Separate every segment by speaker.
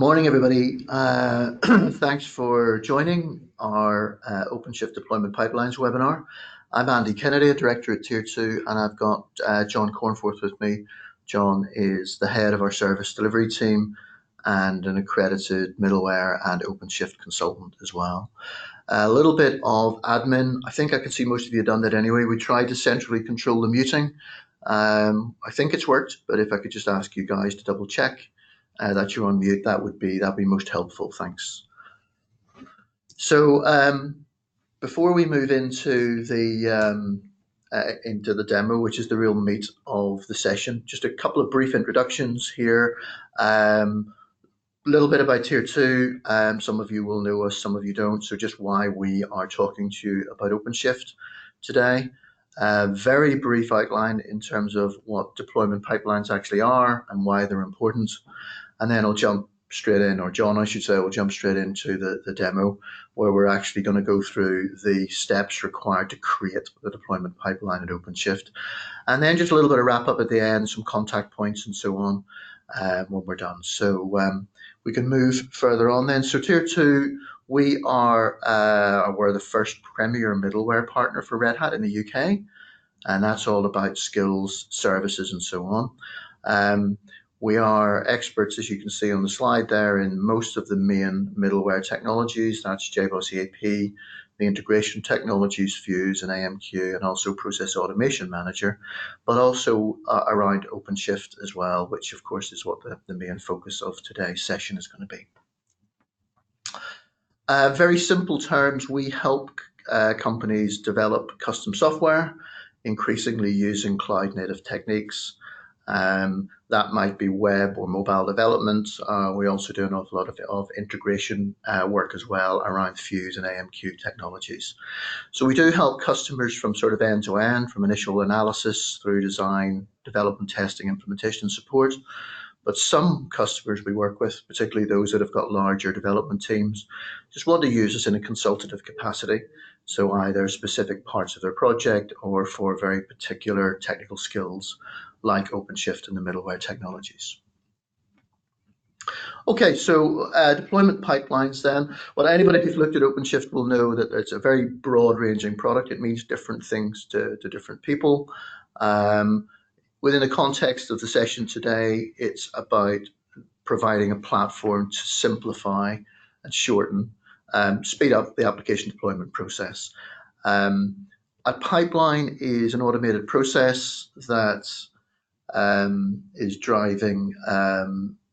Speaker 1: Morning, everybody. Thanks for joining our OpenShift Deployment Pipelines webinar. I'm Andy Kennedy, a director at Tier 2, and I've got John Cornforth with me. John is the head of our service delivery team and an accredited middleware and OpenShift consultant as well. A little bit of admin. I think I can see most of you have done that anyway. We tried to centrally control the muting. I think it's worked, but if I could just ask you guys to double check that you're on mute, that'd be most helpful. Thanks. So before we move into the demo, which is the real meat of the session, just a couple of brief introductions here. A little bit about Tier 2. Some of you will know us, some of you don't. So just why we are talking to you about OpenShift today. Very brief outline in terms of what deployment pipelines actually are and why they're important. And then I'll jump straight in, or John, I should say, will jump straight into the demo where we're actually going to go through the steps required to create the deployment pipeline at OpenShift. And then just a little bit of wrap up at the end, some contact points and so on when we're done. So we can move further on then. So Tier 2, we're the first premier middleware partner for Red Hat in the UK. And that's all about skills, services, and so on. We are experts, as you can see on the slide there, in most of the main middleware technologies. That's JBoss EAP, the integration technologies, Fuse and AMQ, and also Process Automation Manager, but also around OpenShift as well, which of course is what the main focus of today's session is going to be. Very simple terms, we help companies develop custom software, increasingly using cloud-native techniques. That might be web or mobile development. We also do an awful lot of integration work as well around Fuse and AMQ technologies. So we do help customers from sort of end to end, from initial analysis through design, development, testing, implementation, and support. But some customers we work with, particularly those that have got larger development teams, just want to use us in a consultative capacity. So either specific parts of their project or for very particular technical skills like OpenShift and the middleware technologies. Okay, so deployment pipelines then. Well, anybody who's looked at OpenShift will know that it's a very broad-ranging product. It means different things to different people. Within the context of the session today, it's about providing a platform to simplify and shorten, speed up the application deployment process. A pipeline is an automated process that is driving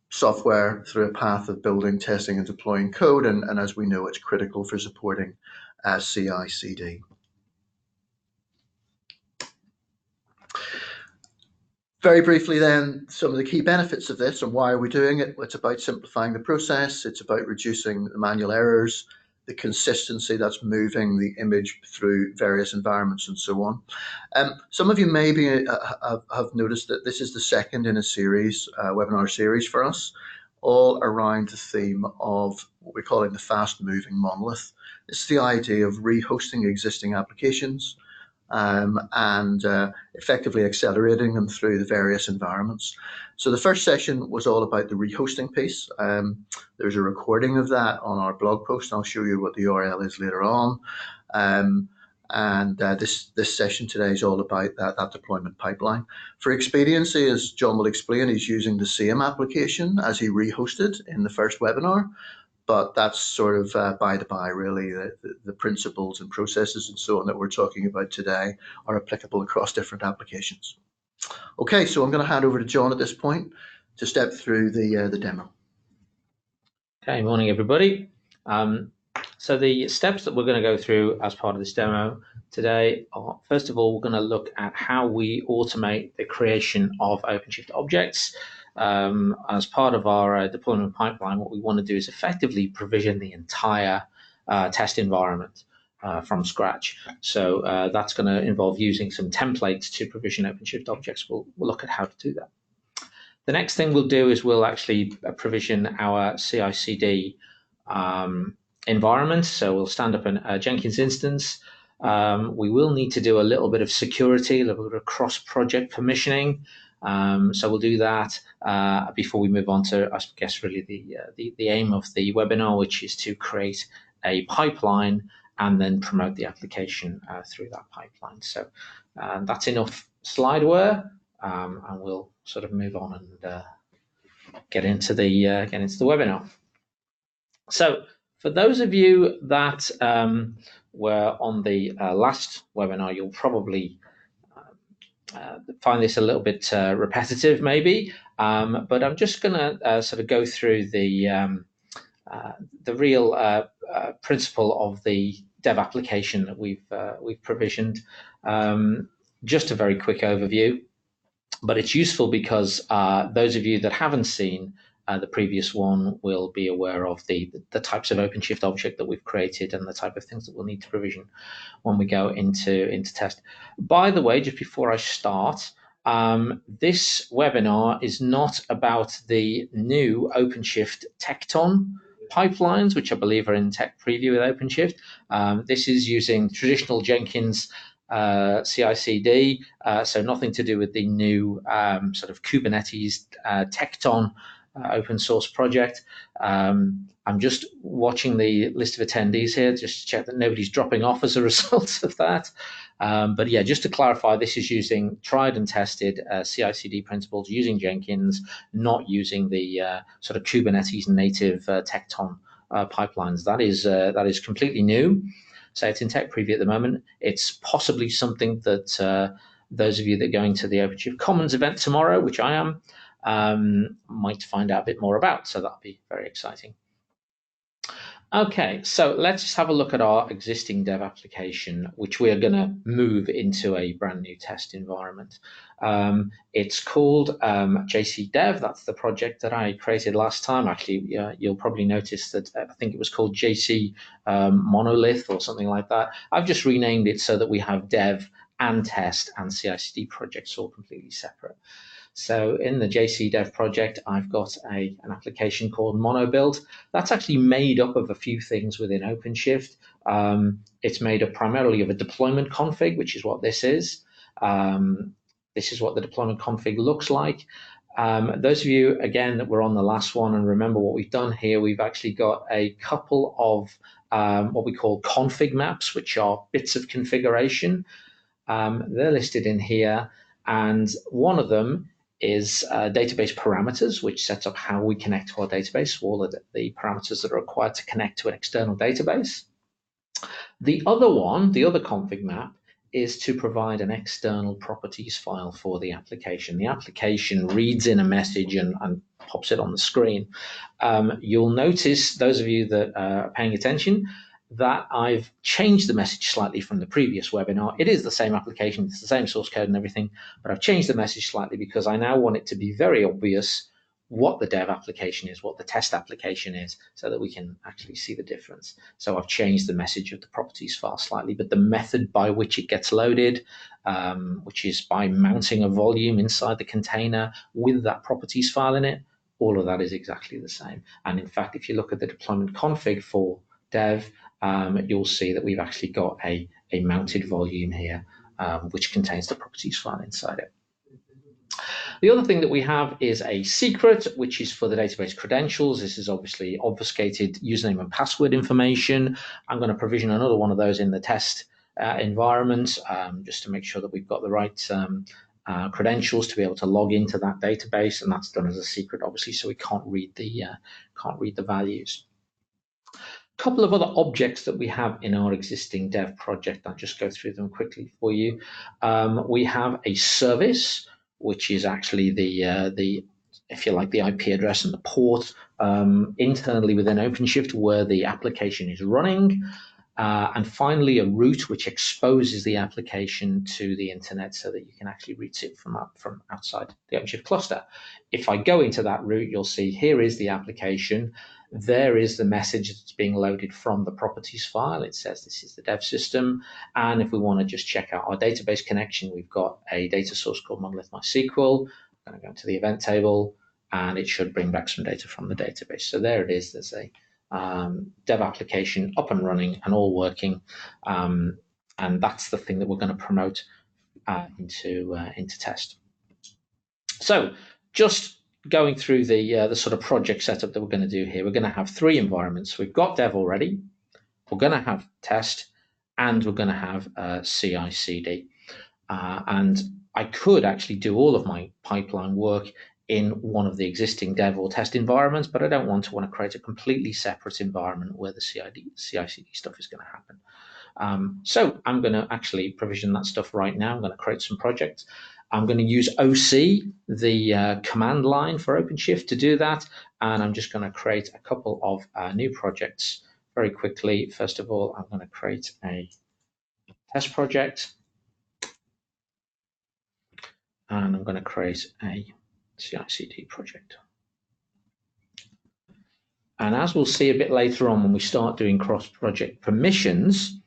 Speaker 1: software through a path of building, testing, and deploying code. And as we know, it's critical for supporting CI/CD. Very briefly then, some of the key benefits of this and why are we doing it? It's about simplifying the process. It's about reducing the manual errors, the consistency that's moving the image through various environments and so on. Some of you maybe have noticed that this is the second in a series, webinar series for us, all around the theme of what we're calling the fast-moving monolith. It's the idea of rehosting existing applications and effectively accelerating them through the various environments. So the first session was all about the rehosting piece. There's a recording of that on our blog post. I'll show you what the URL is later on. This session today is all about that deployment pipeline. For expediency, as John will explain, he's using the same application as he rehosted in the first webinar. But that's sort of by the by, really. The principles and processes and so on that we're talking about today are applicable across different applications. Okay, so I'm going to hand over to John at this point to step through the demo.
Speaker 2: Okay, morning everybody. So the steps that we're going to go through as part of this demo today are, first of all, we're going to look at how we automate the creation of OpenShift objects. As part of our deployment pipeline, what we want to do is effectively provision the entire test environment from scratch. So that's going to involve using some templates to provision OpenShift objects. We'll look at how to do that. The next thing we'll do is we'll actually provision our CI/CD environment. So we'll stand up a Jenkins instance. We will need to do a little bit of security, a little bit of cross-project permissioning. So we'll do that before we move on to, I guess, really the aim of the webinar, which is to create a pipeline and then promote the application through that pipeline. So that's enough slideware, and we'll sort of move on and get into the webinar. So for those of you that were on the last webinar, you'll probably find this a little bit repetitive, maybe, but I'm just going to sort of go through the real principle of the dev application that we've provisioned. Just a very quick overview, but it's useful because those of you that haven't seen the previous one will be aware of the types of OpenShift object that we've created and the type of things that we'll need to provision when we go into test. By the way, just before I start, this webinar is not about the new OpenShift Tecton pipelines, which I believe are in tech preview with OpenShift. This is using traditional Jenkins CI/CD, so nothing to do with the new sort of Kubernetes Tecton open source project. I'm just watching the list of attendees here, just to check that nobody's dropping off as a result of that. But yeah, just to clarify, this is using tried and tested CI/CD principles using Jenkins, not using the sort of Kubernetes native Tecton pipelines. That is completely new. So it's in tech preview at the moment. It's possibly something that those of you that are going to the OpenShift Commons event tomorrow, which I am, might find out a bit more about. So that'll be very exciting. Okay, so let's just have a look at our existing dev application, which we are going to move into a brand new test environment. It's called JC Dev. That's the project that I created last time. Actually, you'll probably notice that I think it was called JC Monolith or something like that. I've just renamed it so that we have dev and test and CI/CD projects all completely separate. So in the JC Dev project, I've got an application called MonoBuild. That's actually made up of a few things within OpenShift. It's made up primarily of a deployment config, which is what this is. This is what the deployment config looks like. Those of you, again, that were on the last one and remember what we've done here, we've actually got a couple of what we call config maps, which are bits of configuration. They're listed in here, and one of them is database parameters, which sets up how we connect to our database, all of the parameters that are required to connect to an external database. The other one, the other config map, is to provide an external properties file for the application. The application reads in a message and pops it on the screen. You'll notice, those of you that are paying attention, that I've changed the message slightly from the previous webinar. It is the same application, it's the same source code and everything, but I've changed the message slightly because I now want it to be very obvious what the dev application is, what the test application is, so that we can actually see the difference. So I've changed the message of the properties file slightly, but the method by which it gets loaded, which is by mounting a volume inside the container with that properties file in it, all of that is exactly the same. And in fact, if you look at the deployment config for dev, you'll see that we've actually got a mounted volume here, which contains the properties file inside it. The other thing that we have is a secret, which is for the database credentials. This is obviously obfuscated username and password information. I'm going to provision another one of those in the test environment, just to make sure that we've got the right credentials to be able to log into that database, and that's done as a secret, obviously, so we can't read the values. A couple of other objects that we have in our existing dev project. I'll just go through them quickly for you. We have a service, which is actually the if you like, the IP address and the port internally within OpenShift where the application is running. And finally, a route which exposes the application to the internet so that you can actually reach it from outside the OpenShift cluster. If I go into that route, you'll see here is the application. There is the message that's being loaded from the properties file. It says this is the dev system. And if we want to just check out our database connection, we've got a data source called Monolith MySQL. I'm going to go into the event table, and it should bring back some data from the database. So there it is. There's a dev application up and running and all working. And that's the thing that we're going to promote into test. So just going through the sort of project setup that we're going to do here, we're going to have 3 environments. We've got dev already, we're going to have test, and we're going to have CI/CD. And I could actually do all of my pipeline work in one of the existing dev or test environments, but I don't want to create a completely separate environment where the CI/CD stuff is going to happen. So I'm going to actually provision that stuff right now. I'm going to create some projects. I'm going to use OC, the command line for OpenShift, to do that. And I'm just going to create a couple of new projects very quickly. First of all, I'm going to create a test project. And I'm going to create a CI/CD project. And as we'll see a bit later on when we start doing cross-project permissions,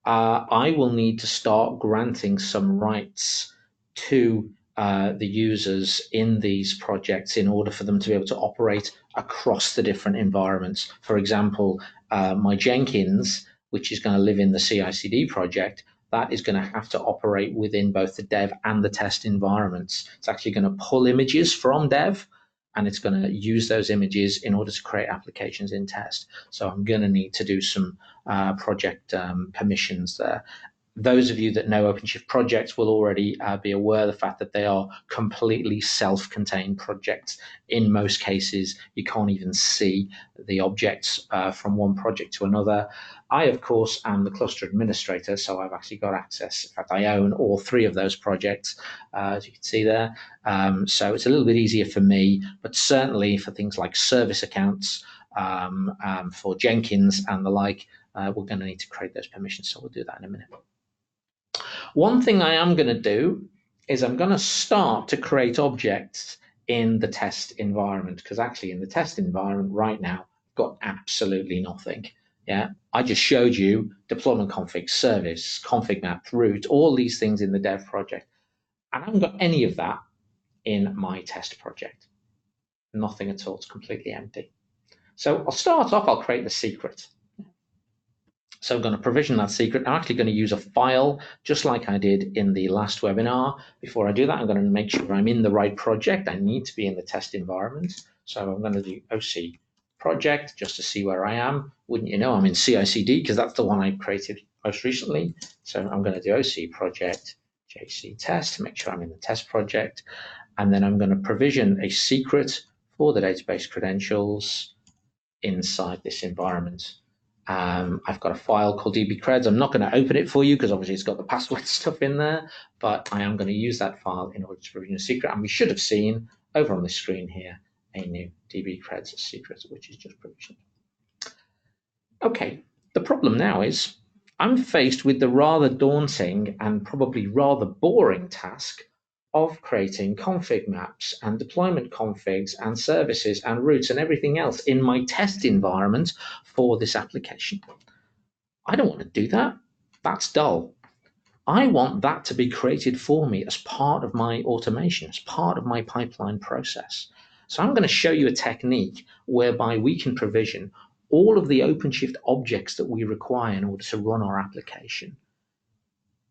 Speaker 2: I will need to start granting some rights to the users in these projects in order for them to be able to operate across the different environments. For example, my Jenkins, which is going to live in the CI/CD project, that is going to have to operate within both the dev and the test environments. It's actually going to pull images from dev, and it's going to use those images in order to create applications in test. So I'm going to need to do some project permissions there. Those of you that know OpenShift projects will already be aware of the fact that they are completely self-contained projects. In most cases, you can't even see the objects from one project to another. I, of course, am the cluster administrator, so I've actually got access. In fact, I own all 3 of those projects, as you can see there. So it's a little bit easier for me, but certainly for things like service accounts, for Jenkins and the like, we're going to need to create those permissions, so we'll do that in a minute. One thing I am going to do is I'm going to start to create objects in the test environment, because actually in the test environment right now, I've got absolutely nothing. Yeah, I just showed you deployment config, service, config map, root, all these things in the dev project. And I haven't got any of that in my test project. Nothing at all, it's completely empty. So I'll start off, I'll create the secret. So I'm going to provision that secret. I'm actually going to use a file just like I did in the last webinar. Before I do that, I'm going to make sure I'm in the right project. I need to be in the test environment. So I'm going to do OC project just to see where I am. Wouldn't you know, I'm in CI/CD because that's the one I created most recently. So I'm going to do OC project JC test to make sure I'm in the test project. And then I'm going to provision a secret for the database credentials inside this environment. I've got a file called dbcreds. I'm not going to open it for you because obviously it's got the password stuff in there, but I am going to use that file in order to provision a secret. And we should have seen over on the screen here a new dbcreds secret, which is just provisioned. Okay, the problem now is I'm faced with the rather daunting and probably rather boring task of creating config maps and deployment configs and services and routes and everything else in my test environment for this application. I don't want to do that. That's dull. I want that to be created for me as part of my automation, as part of my pipeline process. So I'm going to show you a technique whereby we can provision all of the OpenShift objects that we require in order to run our application.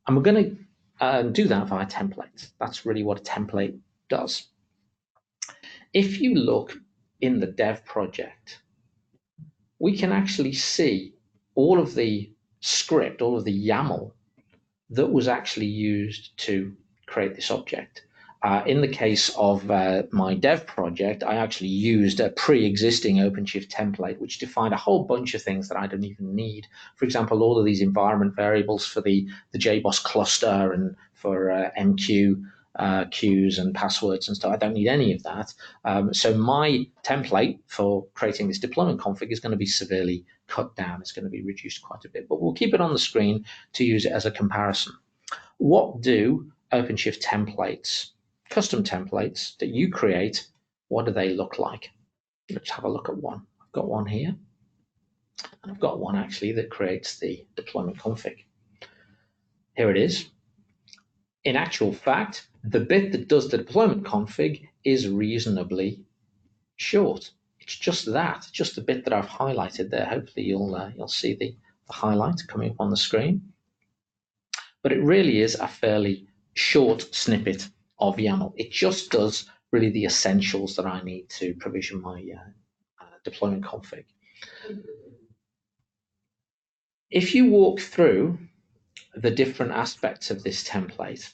Speaker 2: And we're going to do that via templates. That's really what a template does. If you look in the dev project, we can actually see all of the script, all of the YAML that was actually used to create this object. In the case of my dev project, I actually used a pre-existing OpenShift template, which defined a whole bunch of things that I don't even need. For example, all of these environment variables for the JBoss cluster and for MQ queues and passwords and stuff. I don't need any of that. So my template for creating this deployment config is going to be severely cut down. It's going to be reduced quite a bit, but we'll keep it on the screen to use it as a comparison. What do OpenShift templates, custom templates that you create, what do they look like? Let's have a look at one. I've got one here, and I've got one actually that creates the deployment config. Here it is. In actual fact, the bit that does the deployment config is reasonably short. It's just that, just the bit that I've highlighted there. Hopefully you'll see the highlight coming up on the screen. But it really is a fairly short snippet of YAML. It just does really the essentials that I need to provision my deployment config. If you walk through the different aspects of this template,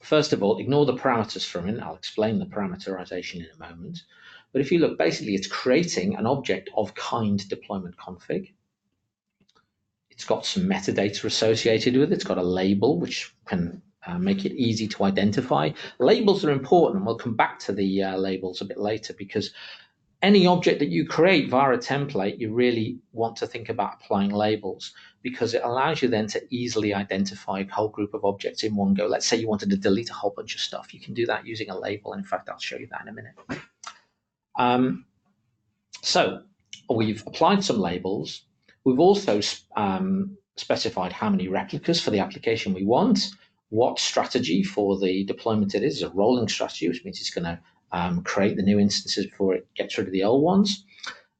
Speaker 2: first of all, ignore the parameters from it. I'll explain the parameterization in a moment. But if you look, basically, it's creating an object of kind deployment config. It's got some metadata associated with it. It's got a label, which can make it easy to identify. Labels are important, and we'll come back to the labels a bit later, because any object that you create via a template, you really want to think about applying labels, because it allows you then to easily identify a whole group of objects in one go. Let's say you wanted to delete a whole bunch of stuff. You can do that using a label. In fact, I'll show you that in a minute. So we've applied some labels. We've also specified how many replicas for the application we want, what strategy for the deployment it is, a rolling strategy, which means it's going to create the new instances before it gets rid of the old ones.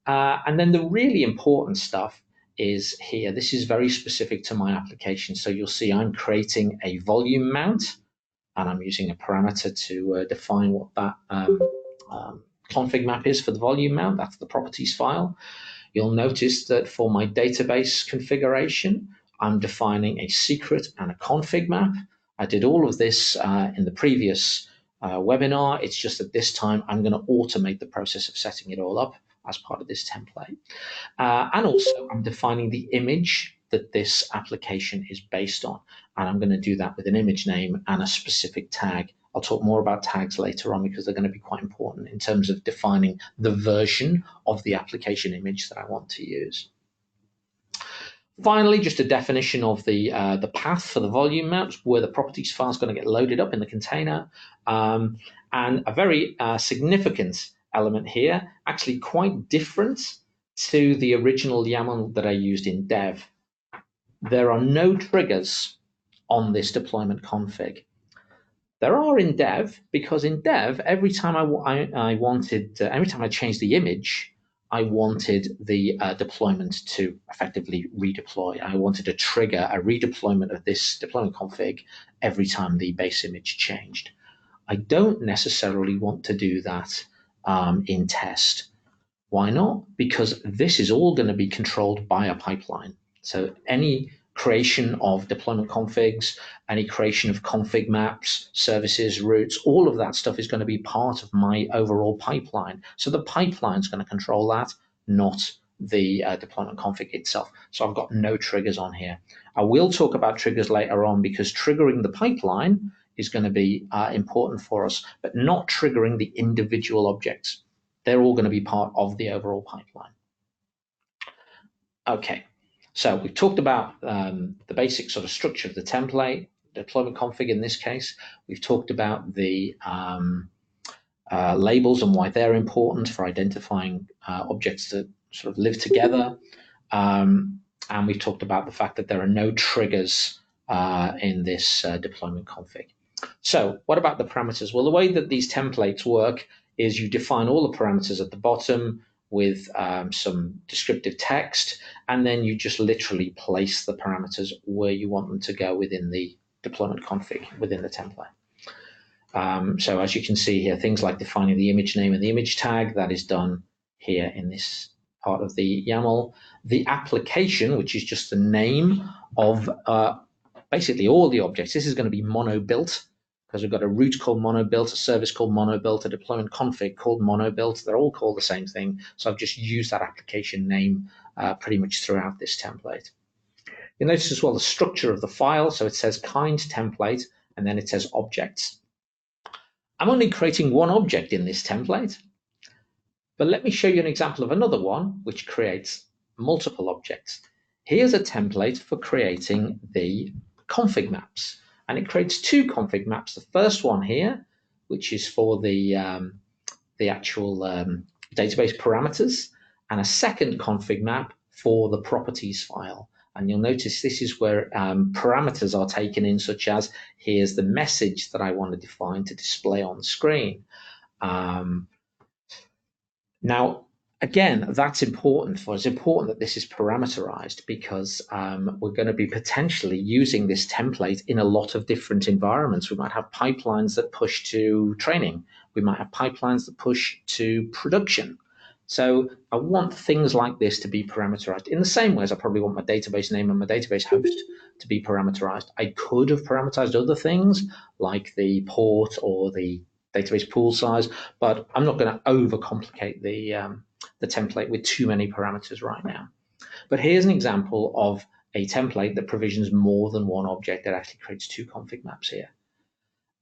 Speaker 2: And then the really important stuff is here. This is very specific to my application. So you'll see I'm creating a volume mount, and I'm using a parameter to define what that config map is for the volume mount. That's the properties file. You'll notice that for my database configuration, I'm defining a secret and a config map. I did all of this in the previous webinar. It's just that this time I'm going to automate the process of setting it all up as part of this template. And also I'm defining the image that this application is based on. And I'm going to do that with an image name and a specific tag. I'll talk more about tags later on, because they're going to be quite important in terms of defining the version of the application image that I want to use. Finally, just a definition of the path for the volume maps, where the properties file is going to get loaded up in the container. And a very significant element here, actually quite different to the original YAML that I used in dev. There are no triggers on this deployment config. There are in dev, because in dev, every time every time I changed the image, I wanted the deployment to effectively redeploy. I wanted to trigger a redeployment of this deployment config every time the base image changed. I don't necessarily want to do that in test. Why not? Because this is all going to be controlled by a pipeline. So any creation of deployment configs, any creation of config maps, services, routes, all of that stuff is going to be part of my overall pipeline. So the pipeline is going to control that, not the deployment config itself. So I've got no triggers on here. I will talk about triggers later on, because triggering the pipeline is going to be important for us, but not triggering the individual objects. They're all going to be part of the overall pipeline. Okay. So we've talked about the basic sort of structure of the template, deployment config in this case. We've talked about the labels and why they're important for identifying objects that sort of live together. And we've talked about the fact that there are no triggers in this deployment config. So what about the parameters? Well, the way that these templates work is you define all the parameters at the bottom with some descriptive text, and then you just literally place the parameters where you want them to go within the deployment config, within the template. So as you can see here, things like defining the image name and the image tag, that is done here in this part of the YAML. The application, which is just the name of basically all the objects. This is going to be mono-built, because we've got a route called mono-built, a service called mono-built, a deployment config called mono-built. They're all called the same thing. So I've just used that application name pretty much throughout this template. You'll notice as well the structure of the file. So it says kind template, and then it says objects. I'm only creating one object in this template, but let me show you an example of another one which creates multiple objects. Here's a template for creating the config maps, and it creates two config maps. The first one here, which is for the actual database parameters, and a second config map for the properties file. And you'll notice this is where parameters are taken in, such as here's the message that I want to define to display on the screen. Now, again, that's important for us. It's important that this is parameterized, because we're going to be potentially using this template in a lot of different environments. We might have pipelines that push to training. We might have pipelines that push to production. So I want things like this to be parameterized in the same way as I probably want my database name and my database host to be parameterized. I could have parameterized other things like the port or the database pool size, but I'm not going to overcomplicate the template with too many parameters right now. But here's an example of a template that provisions more than one object that actually creates two config maps here.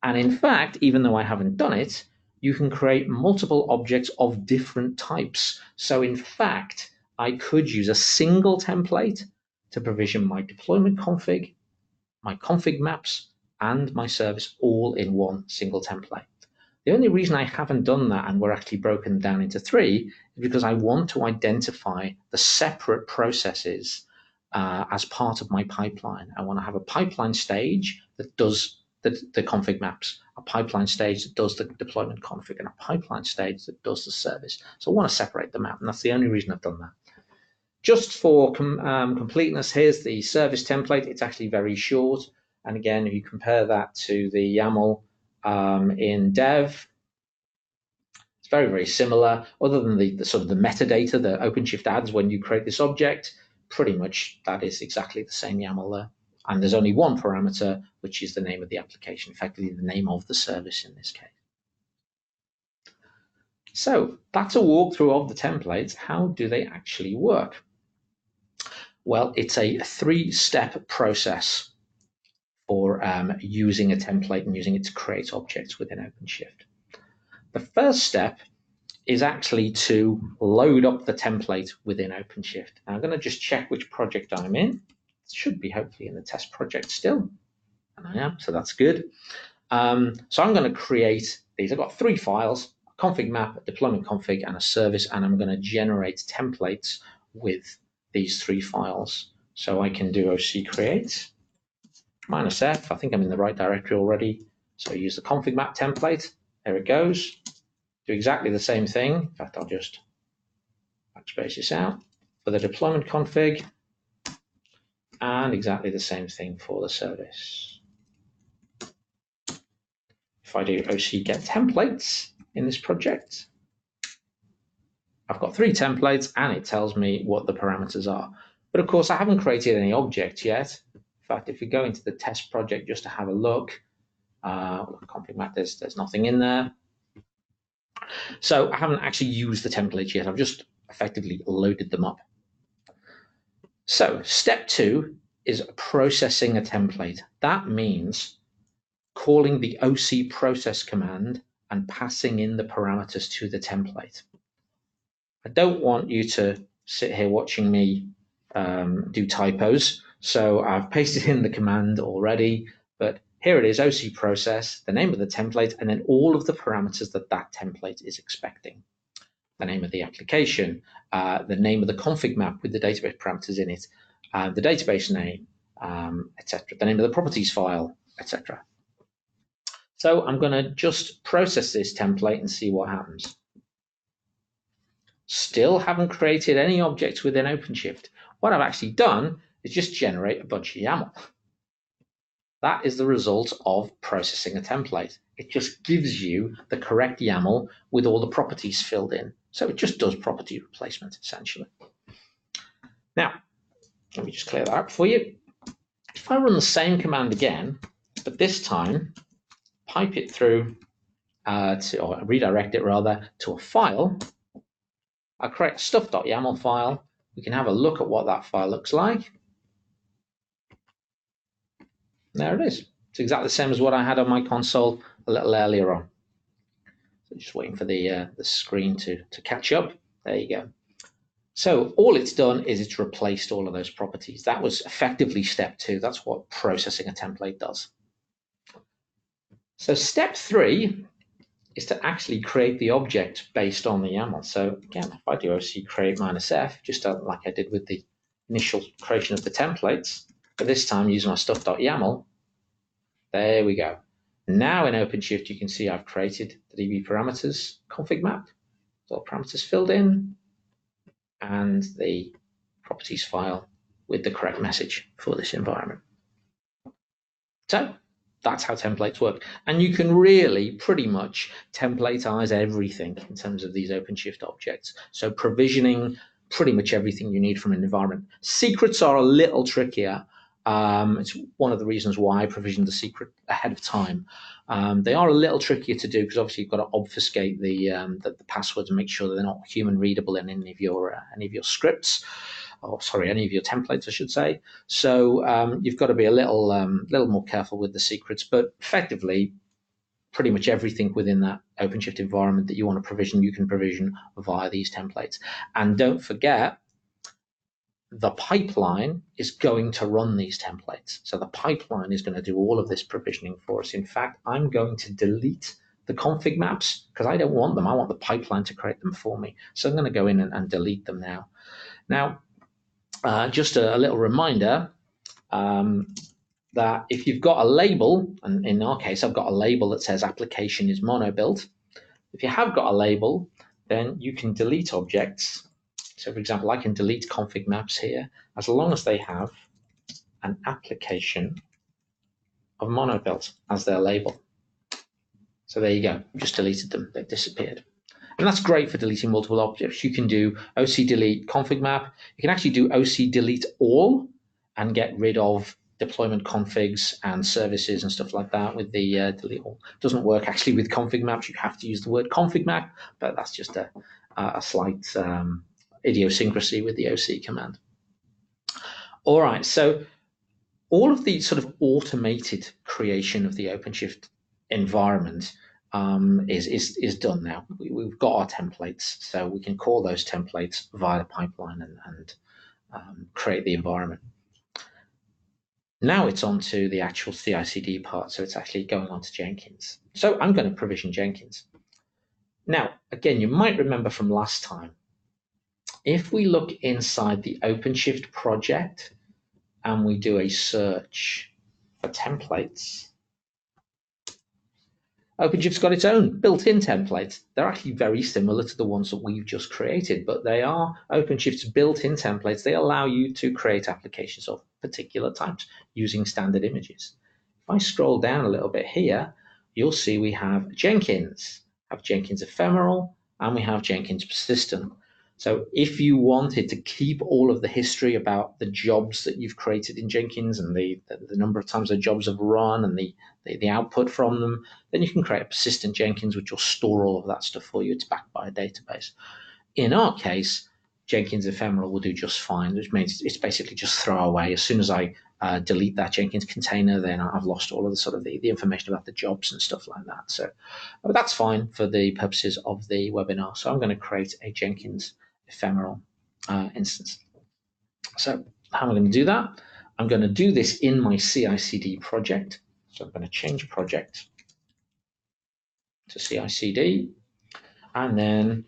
Speaker 2: And in fact, even though I haven't done it, you can create multiple objects of different types. So in fact, I could use a single template to provision my deployment config, my config maps, and my service all in one single template. The only reason I haven't done that and we're actually broken down into three is because I want to identify the separate processes as part of my pipeline. I want to have a pipeline stage that does the config maps, a pipeline stage that does the deployment config, and a pipeline stage that does the service. So I want to separate them out, and that's the only reason I've done that. Just for completeness, here's the service template. It's actually very short. And again, if you compare that to the YAML in dev, it's very, very similar. Other than the sort of the metadata that OpenShift adds when you create this object, pretty much that is exactly the same YAML there. And there's only one parameter, which is the name of the application, effectively the name of the service in this case. So that's a walkthrough of the templates. How do they actually work? Well, it's a three-step process for using a template and using it to create objects within OpenShift. The first step is actually to load up the template within OpenShift. Now I'm going to just check which project I'm in. It should be hopefully in the test project still, and I am, so that's good. So I'm going to create these. I've got three files: a config map, a deployment config, and a service, and I'm going to generate templates with these three files. So I can do OC create -f. I think I'm in the right directory already. So use the config map template. There it goes. Do exactly the same thing. In fact, I'll just backspace this out for the deployment config, and exactly the same thing for the service. If I do OC get templates in this project, I've got three templates and it tells me what the parameters are. But of course, I haven't created any objects yet. In fact, if we go into the test project just to have a look, config map, there's nothing in there. So I haven't actually used the templates yet. I've just effectively loaded them up. So step two is processing a template. That means calling the OC process command and passing in the parameters to the template. I don't want you to sit here watching me do typos. So I've pasted in the command already, but here it is, OC process, the name of the template, and then all of the parameters that that template is expecting. The name of the application, the name of the config map with the database parameters in it, the database name, etc., the name of the properties file, etc. So I'm going to just process this template and see what happens. Still haven't created any objects within OpenShift. What I've actually done is just generate a bunch of YAML. That is the result of processing a template. It just gives you the correct YAML with all the properties filled in. So it just does property replacement, essentially. Now, let me just clear that up for you. If I run the same command again, but this time pipe it through or redirect it rather to a file, I'll create a stuff.yaml file. We can have a look at what that file looks like. There it is. It's exactly the same as what I had on my console a little earlier on. So just waiting for the screen to catch up. There you go. So all it's done is it's replaced all of those properties. That was effectively step two. That's what processing a template does. So step three is to actually create the object based on the YAML. So again, if I do OC create -f, just like I did with the initial creation of the templates, but this time using my stuff.yaml, there we go. Now in OpenShift, you can see I've created the DB parameters config map, all parameters filled in, and the properties file with the correct message for this environment. So That's how templates work. And you can really pretty much templatize everything in terms of these OpenShift objects. So provisioning pretty much everything you need from an environment. Secrets are a little trickier. It's one of the reasons why I provisioned the secret ahead of time. They are a little trickier to do because obviously you've got to obfuscate the passwords and make sure that they're not human readable in any of your scripts, or sorry, any of your templates, I should say. So you've got to be a little more careful with the secrets, but effectively, pretty much everything within that OpenShift environment that you want to provision, you can provision via these templates. And don't forget, the pipeline is going to run these templates. So the pipeline is going to do all of this provisioning for us. In fact, I'm going to delete the config maps because I don't want them. I want the pipeline to create them for me. So I'm going to go in and delete them now. Now, just a little reminder that if you've got a label, and in our case, I've got a label that says application is mono build. If you have got a label, then you can delete objects. So for example, I can delete config maps here as long as they have an application of mono build as their label. So there you go, just deleted them, they've disappeared. And that's great for deleting multiple objects. You can do OC delete config map. You can actually do OC delete all and get rid of deployment configs and services and stuff like that with the delete all. It doesn't work actually with config maps. You have to use the word config map, but that's just a slight idiosyncrasy with the OC command. All right, so all of the sort of automated creation of the OpenShift environment is done now. We've got our templates, so we can call those templates via the pipeline and create the environment. Now it's on to the actual CI/CD part, so it's actually going on to Jenkins. So I'm going to provision Jenkins. Now, again, you might remember from last time, if we look inside the OpenShift project and we do a search for templates, OpenShift's got its own built-in templates. They're actually very similar to the ones that we've just created, but they are OpenShift's built-in templates. They allow you to create applications of particular types using standard images. If I scroll down a little bit here, you'll see we have Jenkins ephemeral, and we have Jenkins persistent. So if you wanted to keep all of the history about the jobs that you've created in Jenkins and the number of times the jobs have run and the output from them, then you can create a persistent Jenkins, which will store all of that stuff for you. It's backed by a database. In our case, Jenkins ephemeral will do just fine, which means it's basically just throw away. As soon as I delete that Jenkins container, then I've lost all of the sort of the information about the jobs and stuff like that. So that's fine for the purposes of the webinar. So I'm going to create a Jenkins ephemeral instance. So how am I going to do that? I'm going to do this in my CI/CD project. So I'm going to change project to CI/CD, and then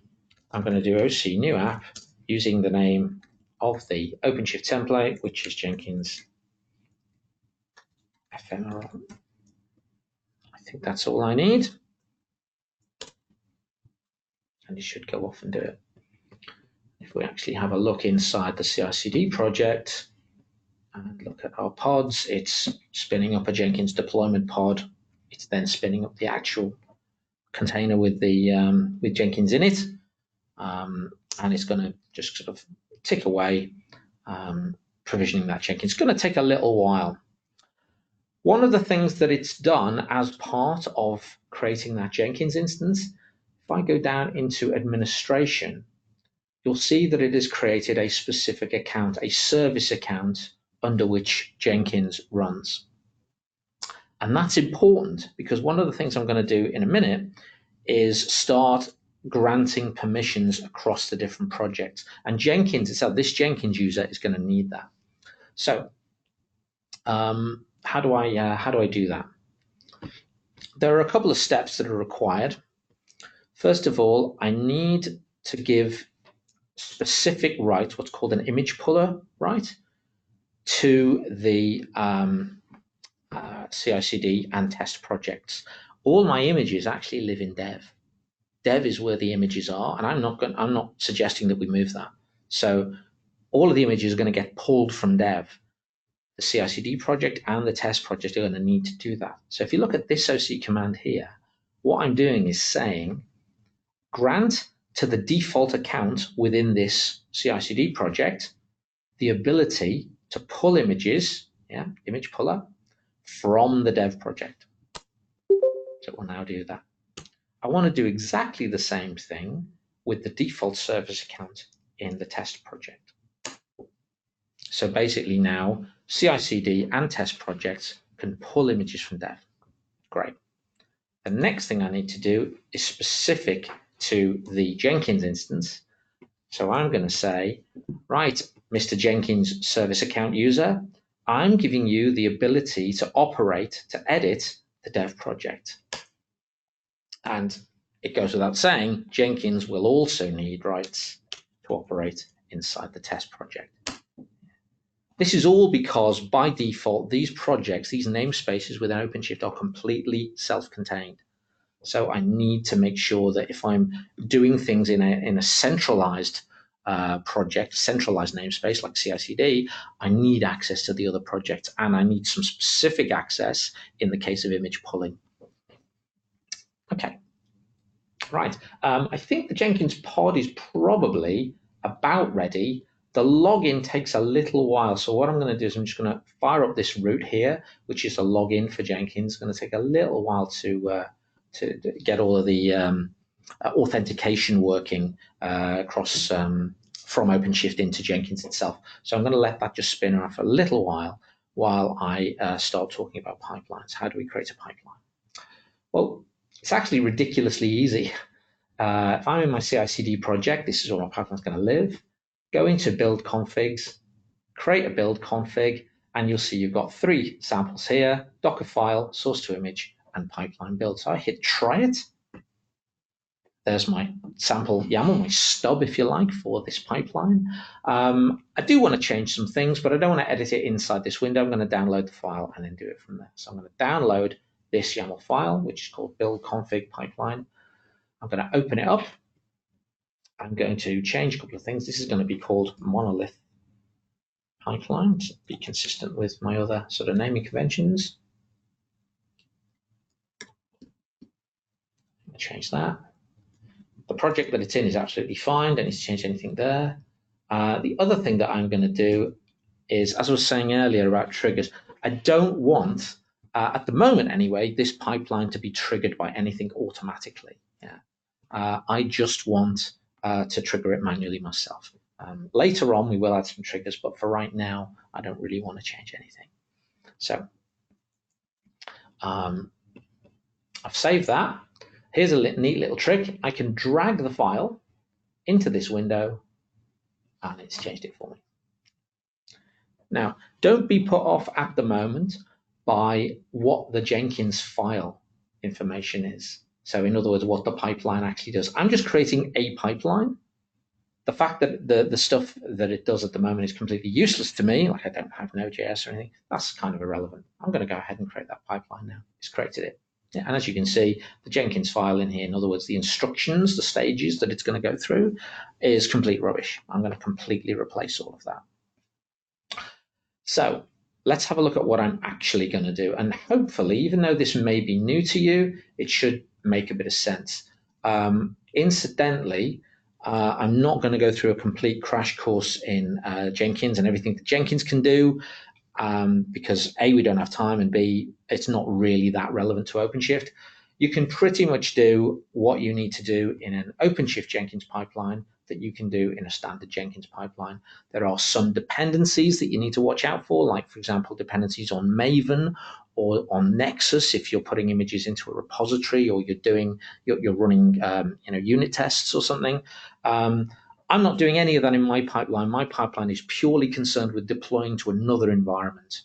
Speaker 2: I'm going to do OC new app using the name of the OpenShift template, which is Jenkins ephemeral. I think that's all I need. And it should go off and do it. If we actually have a look inside the CI/CD project and look at our pods, it's spinning up a Jenkins deployment pod. It's then spinning up the actual container with Jenkins in it, and it's going to just sort of tick away, provisioning that Jenkins. It's going to take a little while. One of the things that it's done as part of creating that Jenkins instance, if I go down into administration, you'll see that it has created a specific account, a service account under which Jenkins runs. And that's important because one of the things I'm going to do in a minute is start granting permissions across the different projects. And Jenkins itself, this Jenkins user is going to need that. So how do I do that? There are a couple of steps that are required. First of all, I need to give specific rights, what's called an image puller right, to the CI/CD and test projects. All my images actually live in dev. Dev is where the images are, and I'm not suggesting that we move that. So all of the images are going to get pulled from dev. the CI/CD project and the test project are going to need to do that. So if you look at this OC command here, what I'm doing is saying grant to the default account within this CI/CD project the ability to pull images, image puller, from the dev project. So it will now do that. I want to do exactly the same thing with the default service account in the test project. So basically now CI/CD and test projects can pull images from dev. Great. The next thing I need to do is specific to the Jenkins instance. So I'm going to say, right, Mr. Jenkins service account user, I'm giving you the ability to operate, to edit the dev project. And it goes without saying, Jenkins will also need rights to operate inside the test project. This is all because by default, these projects, these namespaces within OpenShift are completely self-contained. So I need to make sure that if I'm doing things in a centralized project, centralized namespace like CI/CD, I need access to the other projects, and I need some specific access in the case of image pulling. Okay, right. I think the Jenkins pod is probably about ready. The login takes a little while, so what I'm going to do is I'm just going to fire up this route here, which is a login for Jenkins. It's going to take a little while to get all of the authentication working across from OpenShift into Jenkins itself. So I'm going to let that just spin around for a little while I start talking about pipelines. How do we create a pipeline? Well, it's actually ridiculously easy. If I'm in my CI/CD project, this is where my pipeline is going to live. Go into build configs, create a build config, and you'll see you've got 3 samples here: Docker file, source to image, and pipeline build. So I hit try it. There's my sample YAML, my stub, if you like, for this pipeline. I do want to change some things, but I don't want to edit it inside this window. I'm going to download the file and then do it from there. So I'm going to download this YAML file, which is called build config pipeline. I'm going to open it up. I'm going to change a couple of things. This is going to be called monolith pipeline to be consistent with my other sort of naming conventions. I'm going to change that. The project that it's in is absolutely fine. Don't need to change anything there. The other thing that I'm going to do is, as I was saying earlier about triggers, I don't want, at the moment anyway, this pipeline to be triggered by anything automatically. I just want to trigger it manually myself. Later on, we will add some triggers, but for right now, I don't really want to change anything. So I've saved that. Here's a neat little trick. I can drag the file into this window, and it's changed it for me. Now, don't be put off at the moment by what the Jenkins file information is. So in other words, what the pipeline actually does. I'm just creating a pipeline. The fact that the stuff that it does at the moment is completely useless to me, like I don't have Node.js or anything, that's kind of irrelevant. I'm going to go ahead and create that pipeline now. It's created it. Yeah, and as you can see, the Jenkins file in here, in other words, the instructions, the stages that it's going to go through, is complete rubbish. I'm going to completely replace all of that. So let's have a look at what I'm actually going to do. And hopefully, even though this may be new to you, it should make a bit of sense. Incidentally, I'm not going to go through a complete crash course in Jenkins and everything that Jenkins can do, because A, we don't have time, and B, it's not really that relevant to OpenShift. You can pretty much do what you need to do in an OpenShift Jenkins pipeline that you can do in a standard Jenkins pipeline. There are some dependencies that you need to watch out for, like, for example, dependencies on Maven or on Nexus if you're putting images into a repository or you're running unit tests or something. I'm not doing any of that in my pipeline. My pipeline is purely concerned with deploying to another environment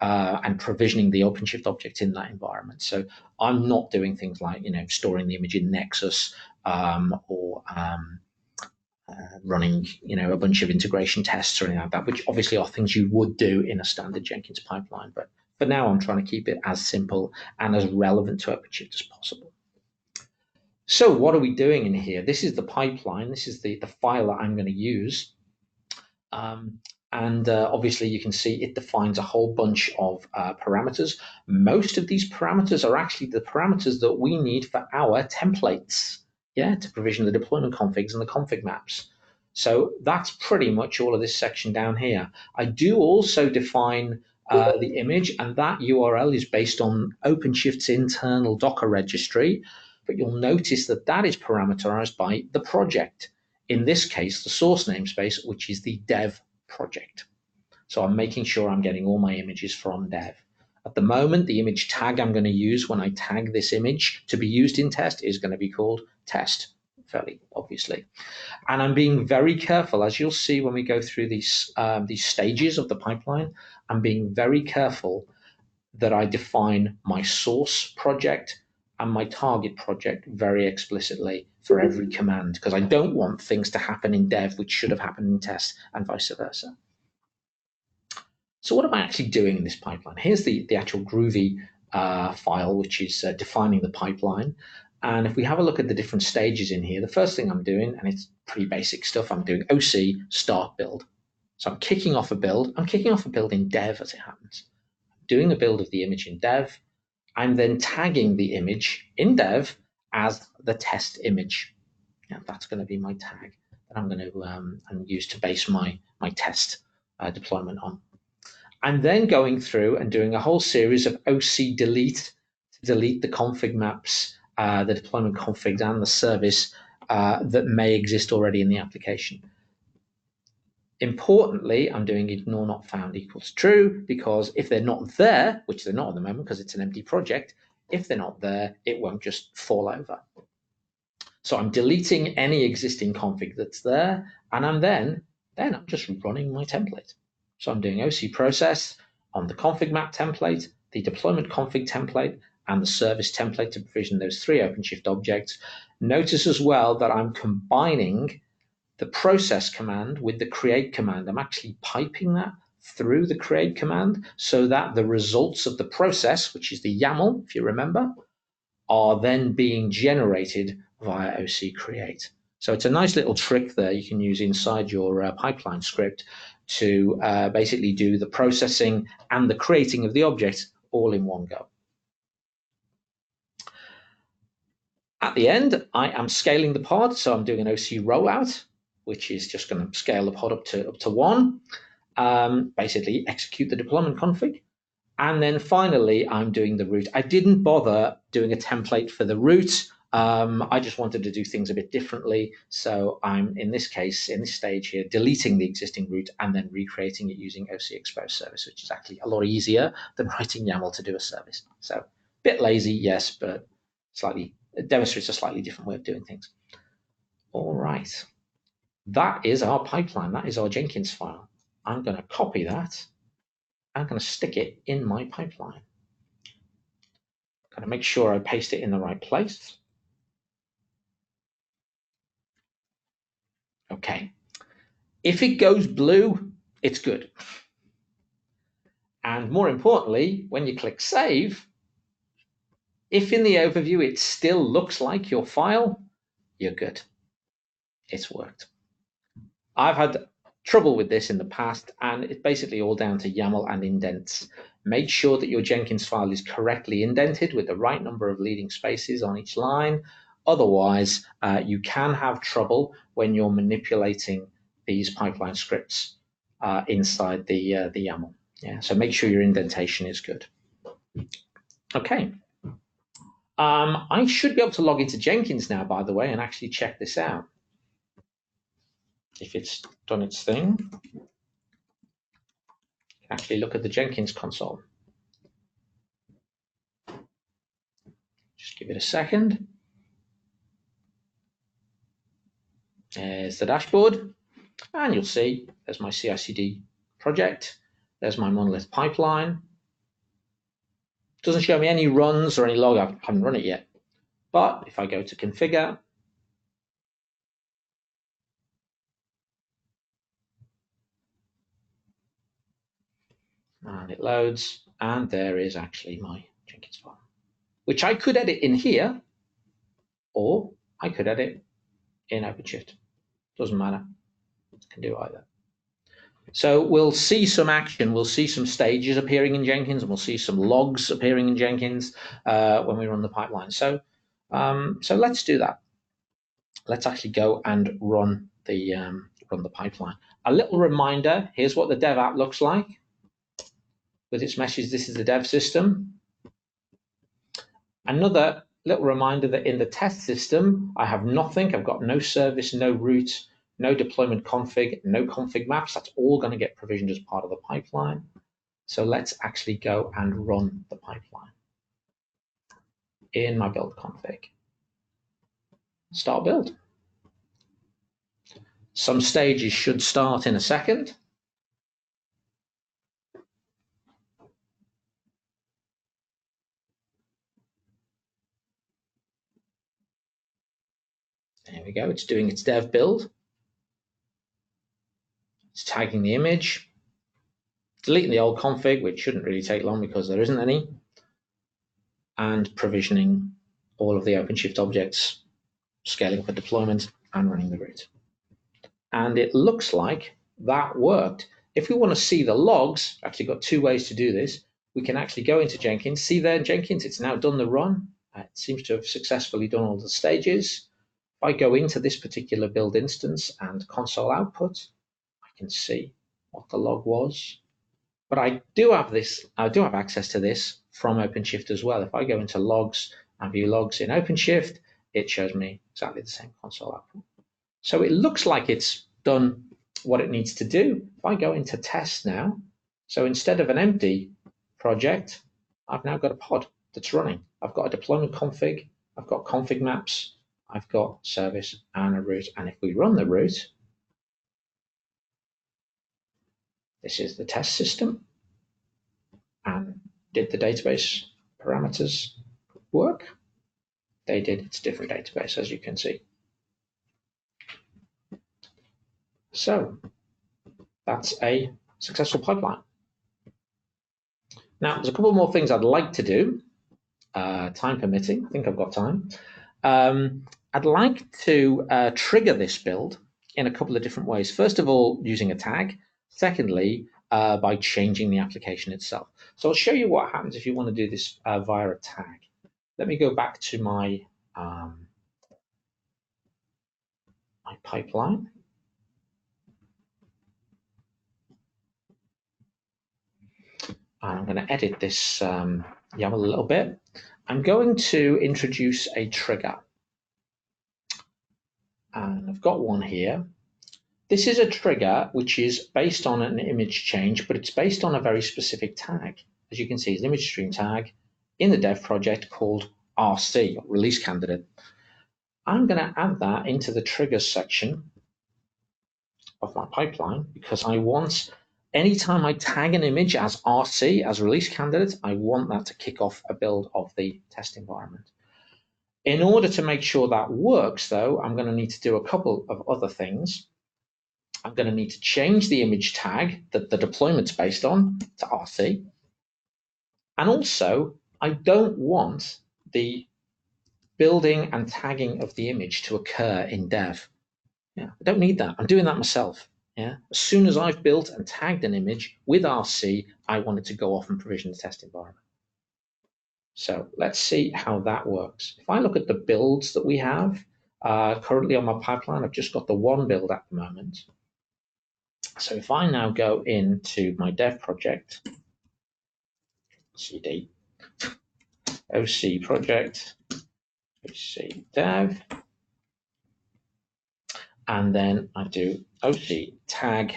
Speaker 2: and provisioning the OpenShift object in that environment. So I'm not doing things like storing the image in Nexus or running a bunch of integration tests or anything like that, which obviously are things you would do in a standard Jenkins pipeline. But for now, I'm trying to keep it as simple and as relevant to OpenShift as possible. So what are we doing in here? This is the pipeline. This is the file that I'm going to use. And obviously you can see it defines a whole bunch of parameters. Most of these parameters are actually the parameters that we need for our templates, yeah, to provision the deployment configs and the config maps. So that's pretty much all of this section down here. I do also define the image, and that URL is based on OpenShift's internal Docker registry, but you'll notice that that is parameterized by the project. In this case, the source namespace, which is the dev project. So I'm making sure I'm getting all my images from dev. At the moment, the image tag I'm going to use when I tag this image to be used in test is going to be called test, fairly obviously. And I'm being very careful, as you'll see when we go through these stages of the pipeline, I'm being very careful that I define my source project and my target project very explicitly for every command, because I don't want things to happen in dev which should have happened in test and vice versa. So what am I actually doing in this pipeline? Here's the actual Groovy file, which is defining the pipeline. And if we have a look at the different stages in here, the first thing I'm doing, and it's pretty basic stuff, I'm doing OC start build. So I'm kicking off a build. I'm kicking off a build in dev as it happens. Doing the build of the image in dev. I'm then tagging the image in dev as the test image. Yeah, that's going to be my tag that I'm going to use to base my test deployment on. I'm then going through and doing a whole series of OC delete to delete the config maps, the deployment configs, and the service that may exist already in the application. Importantly, I'm doing ignore not found equals true, because if they're not there, which they're not at the moment because it's an empty project, if they're not there, it won't just fall over. So I'm deleting any existing config that's there, and then I'm just running my template. So I'm doing OC process on the config map template, the deployment config template, and the service template to provision those three OpenShift objects. Notice as well that I'm combining the process command with the create command. I'm actually piping that through the create command so that the results of the process, which is the YAML, if you remember, are then being generated via OC create. So it's a nice little trick there you can use inside your pipeline script to basically do the processing and the creating of the object all in one go. At the end, I am scaling the pod, so I'm doing an OC rollout, which is just going to scale the pod up to 1, basically execute the deployment config. And then finally, I'm doing the route. I didn't bother doing a template for the route. I just wanted to do things a bit differently. So I'm, in this case, in this stage here, deleting the existing route and then recreating it using OC expose service, which is actually a lot easier than writing YAML to do a service. So a bit lazy, yes, but it demonstrates a slightly different way of doing things. All right. That is our pipeline. That is our Jenkins file. I'm going to copy that. I'm going to stick it in my pipeline. Got to make sure I paste it in the right place. Okay. If it goes blue, it's good. And more importantly, when you click save, if in the overview it still looks like your file, you're good. It's worked. I've had trouble with this in the past, and it's basically all down to YAML and indents. Make sure that your Jenkins file is correctly indented with the right number of leading spaces on each line. Otherwise, you can have trouble when you're manipulating these pipeline scripts inside the YAML. Yeah, so make sure your indentation is good. Okay. I should be able to log into Jenkins now, by the way, and actually check this out. If it's done its thing, actually look at the Jenkins console. Just give it a second. There's the dashboard, and you'll see there's my CI/CD project. There's my monolith pipeline. Doesn't show me any runs or any log. I haven't run it yet. But if I go to configure, and it loads, and there is actually my Jenkins file, which I could edit in here, or I could edit in OpenShift. Doesn't matter. Can do either. So we'll see some action, we'll see some stages appearing in Jenkins, and we'll see some logs appearing in Jenkins when we run the pipeline. So let's do that. Let's actually go and run the pipeline. A little reminder, here's what the dev app looks like with its message, this is the dev system. Another little reminder that in the test system, I have nothing. I've got no service, no route, no deployment config, no config maps. That's all going to get provisioned as part of the pipeline. So let's actually go and run the pipeline in my build config. Start build. Some stages should start in a second. There we go. It's doing its dev build. It's tagging the image, deleting the old config, which shouldn't really take long because there isn't any, and provisioning all of the OpenShift objects, scaling for deployment, and running the route. And it looks like that worked. If we want to see the logs, actually got two ways to do this. We can actually go into Jenkins, see there in Jenkins, it's now done the run. It seems to have successfully done all the stages. If I go into this particular build instance and console output, I can see what the log was. But I do have access to this from OpenShift as well. If I go into logs and view logs in OpenShift, it shows me exactly the same console output. So it looks like it's done what it needs to do. If I go into test now, so instead of an empty project, I've now got a pod that's running. I've got a deployment config, I've got config maps, I've got service and a route. And if we run the route, this is the test system. And did the database parameters work? They did. It's a different database, as you can see. So that's a successful pipeline. Now, there's a couple more things I'd like to do, time permitting. I think I've got time. I'd like to trigger this build in a couple of different ways. First of all, using a tag. Secondly, by changing the application itself. So I'll show you what happens if you want to do this via a tag. Let me go back to my my pipeline. And I'm going to edit this YAML a little bit. I'm going to introduce a trigger. And I've got one here. This is a trigger which is based on an image change, but it's based on a very specific tag. As you can see, it's an image stream tag in the dev project called RC, or release candidate. I'm going to add that into the triggers section of my pipeline because I want, anytime I tag an image as RC, as release candidate, I want that to kick off a build of the test environment. In order to make sure that works, though, I'm going to need to do a couple of other things. I'm going to need to change the image tag that the deployment's based on to RC. And also, I don't want the building and tagging of the image to occur in dev. Yeah, I don't need that. I'm doing that myself. Yeah. As soon as I've built and tagged an image with RC, I want it to go off and provision the test environment. So let's see how that works. If I look at the builds that we have currently on my pipeline, I've just got the one build at the moment. So if I now go into my dev project, cd, OC project, OC dev, and then I do OC tag,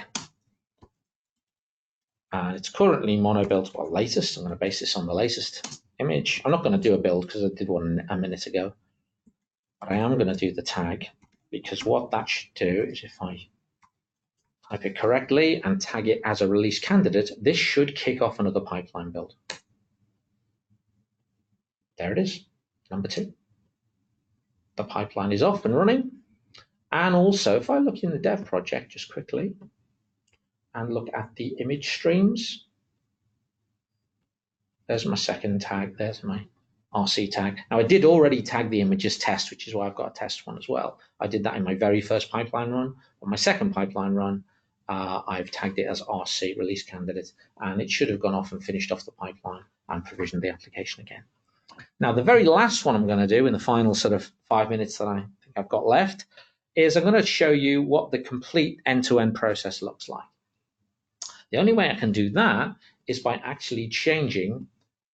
Speaker 2: and it's currently mono built, well, latest. I'm going to base this on the latest image. I'm not going to do a build because I did one a minute ago, but I am going to do the tag because what that should do is if I type it correctly and tag it as a release candidate, this should kick off another pipeline build. There it is, number 2. The pipeline is off and running. And also, if I look in the dev project just quickly and look at the image streams, there's my second tag, there's my RC tag. Now, I did already tag the image as test, which is why I've got a test one as well. I did that in my very first pipeline run. On my second pipeline run, I've tagged it as RC, release candidate, and it should have gone off and finished off the pipeline and provisioned the application again. Now, the very last one I'm going to do in the final sort of 5 minutes that I think I've got left is I'm going to show you what the complete end-to-end process looks like. The only way I can do that is by actually changing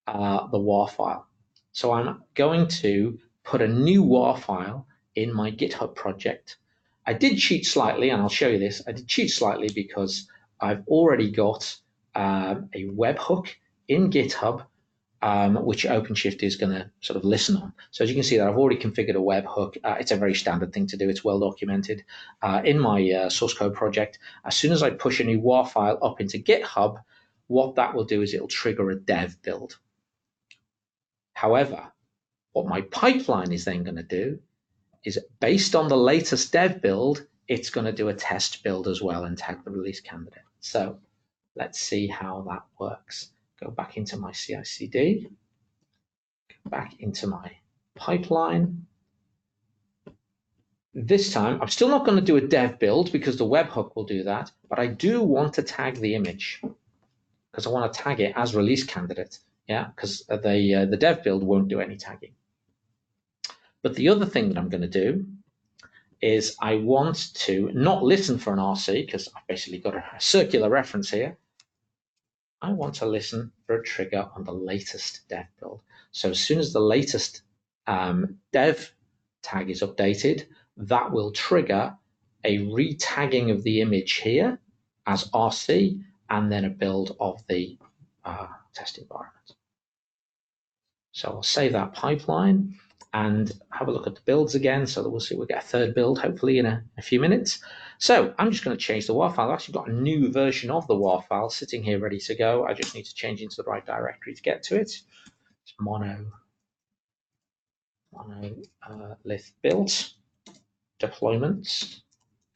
Speaker 2: the WAR file. So I'm going to put a new WAR file in my GitHub project. I did cheat slightly, and I'll show you this. I did cheat slightly because I've already got a webhook in GitHub, which OpenShift is going to sort of listen on. So as you can see, that I've already configured a webhook. It's a very standard thing to do. It's well documented in my source code project. As soon as I push a new WAR file up into GitHub, what that will do is it'll trigger a dev build. However, what my pipeline is then going to do is, based on the latest dev build, it's going to do a test build as well and tag the release candidate. So let's see how that works. Go back into my CI/CD, go back into my pipeline. This time, I'm still not going to do a dev build because the webhook will do that, but I do want to tag the image because I want to tag it as release candidate. Yeah, because the dev build won't do any tagging. But the other thing that I'm going to do is I want to not listen for an RC because I've basically got a circular reference here. I want to listen for a trigger on the latest dev build. So as soon as the latest dev tag is updated, that will trigger a retagging of the image here as RC and then a build of the test environment. So I'll save that pipeline and have a look at the builds again so that we'll get a third build hopefully in a few minutes. So I'm just going to change the WAR file. I've actually got a new version of the WAR file sitting here ready to go. I just need to change into the right directory to get to it. It's monolith build deployments.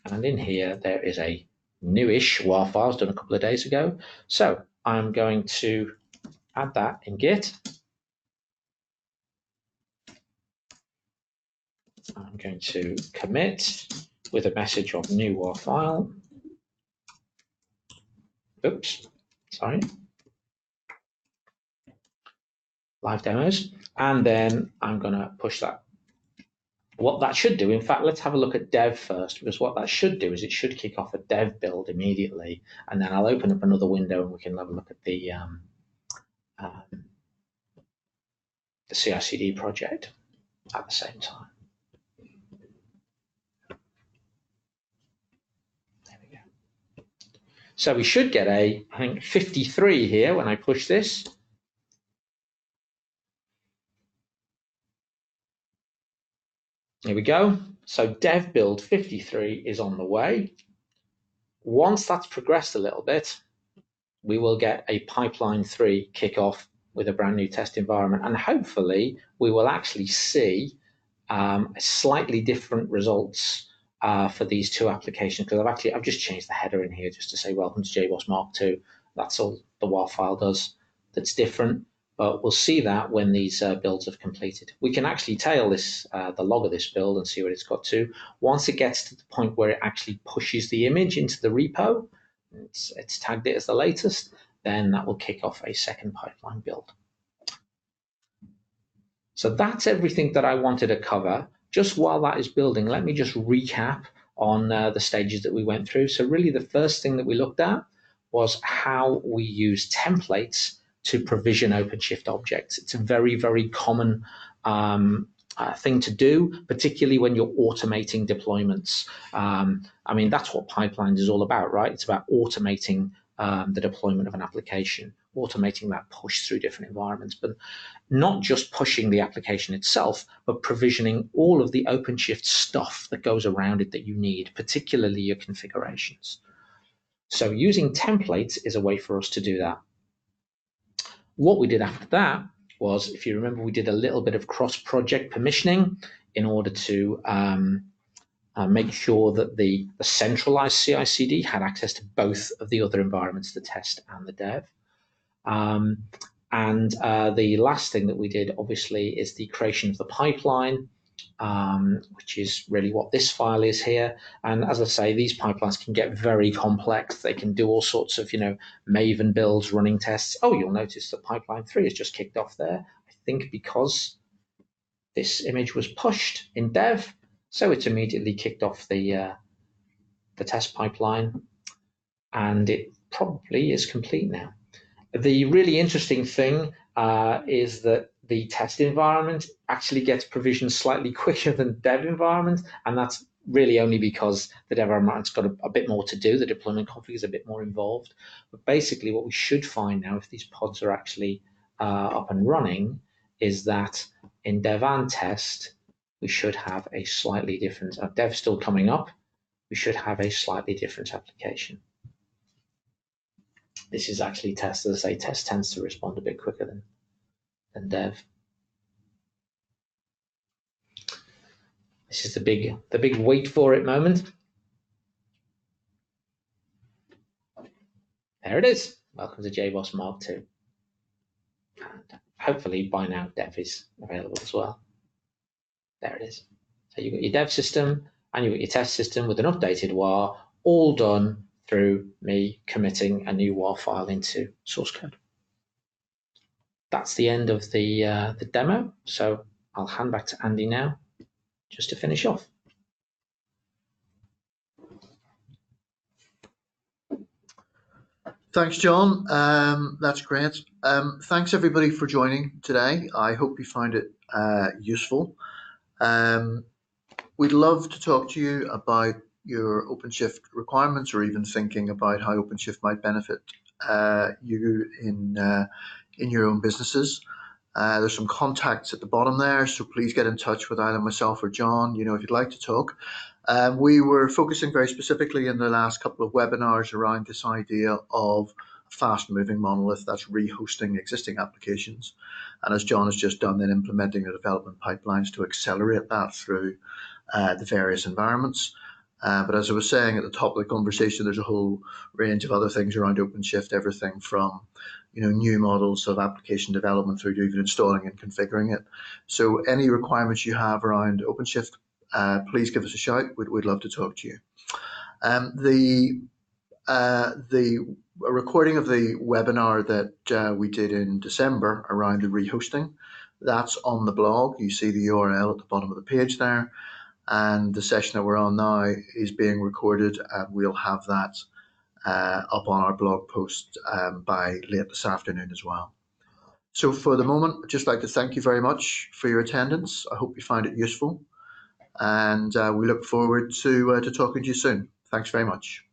Speaker 2: And in here, there is a newish WAR file. It's done a couple of days ago. So I'm going to add that in Git. I'm going to commit with a message of new WAR file. Oops, sorry. Live demos. And then I'm going to push that. What that should do, in fact, let's have a look at dev first, because what that should do is it should kick off a dev build immediately. And then I'll open up another window and we can have a look at the CI/CD project at the same time. So we should get I think 53 here when I push this. Here we go. So dev build 53 is on the way. Once that's progressed a little bit, we will get a pipeline 3 kickoff with a brand new test environment. And hopefully we will actually see slightly different results for these two applications, because I've just changed the header in here just to say welcome to JBoss Mark 2. That's all the WAR file does that's different, but we'll see that when these builds have completed. We can actually tail this the log of this build and see what it's got to. Once it gets to the point where it actually pushes the image into the repo, it's tagged it as the latest, then that will kick off a second pipeline build. So that's everything that I wanted to cover. Just while that is building, let me just recap on the stages that we went through. So really the first thing that we looked at was how we use templates to provision OpenShift objects. It's a very, very common thing to do, particularly when you're automating deployments. I mean, that's what pipelines is all about, right? It's about automating the deployment of an application, automating that push through different environments, but not just pushing the application itself, but provisioning all of the OpenShift stuff that goes around it that you need, particularly your configurations. So using templates is a way for us to do that. What we did after that was, if you remember, we did a little bit of cross-project permissioning in order to make sure that the centralized CI/CD had access to both of the other environments, the test and the dev. And the last thing that we did, obviously, is the creation of the pipeline which is really what this file is here. And as I say, these pipelines can get very complex. They can do all sorts of, Maven builds, running tests. Oh, you'll notice that pipeline 3 has just kicked off there. I think because this image was pushed in dev, so it's immediately kicked off the test pipeline, and it probably is complete now. The really interesting thing is that the test environment actually gets provisioned slightly quicker than dev environment, and that's really only because the dev environment's got a bit more to do. The deployment config is a bit more involved. But basically what we should find now, if these pods are actually up and running, is that in dev and test, we should have a slightly different, dev still coming up, we should have a slightly different application. This is actually test. As I say, test tends to respond a bit quicker than dev. This is the big wait for it moment. There it is. Welcome to JBoss Mark II. And hopefully by now dev is available as well. There it is. So you've got your dev system and you've got your test system with an updated WAR, all done through me committing a new WAR file into source code. That's the end of the demo. So I'll hand back to Andy now, just to finish off.
Speaker 1: Thanks, John. That's great. Thanks everybody for joining today. I hope you find it useful. We'd love to talk to you about your OpenShift requirements, or even thinking about how OpenShift might benefit you in your own businesses. There's some contacts at the bottom there, so please get in touch with either myself or John, if you'd like to talk. We were focusing very specifically in the last couple of webinars around this idea of fast-moving monolith that's rehosting existing applications. And as John has just done, then implementing the development pipelines to accelerate that through the various environments. But as I was saying at the top of the conversation, there's a whole range of other things around OpenShift, everything from new models of application development through to even installing and configuring it. So any requirements you have around OpenShift, please give us a shout. We'd love to talk to you. The recording of the webinar that we did in December around the rehosting, that's on the blog. You see the URL at the bottom of the page there. And the session that we're on now is being recorded, and we'll have that up on our blog post by late this afternoon as well. So for the moment, I'd just like to thank you very much for your attendance. I hope you find it useful, and we look forward to talking to you soon. Thanks very much.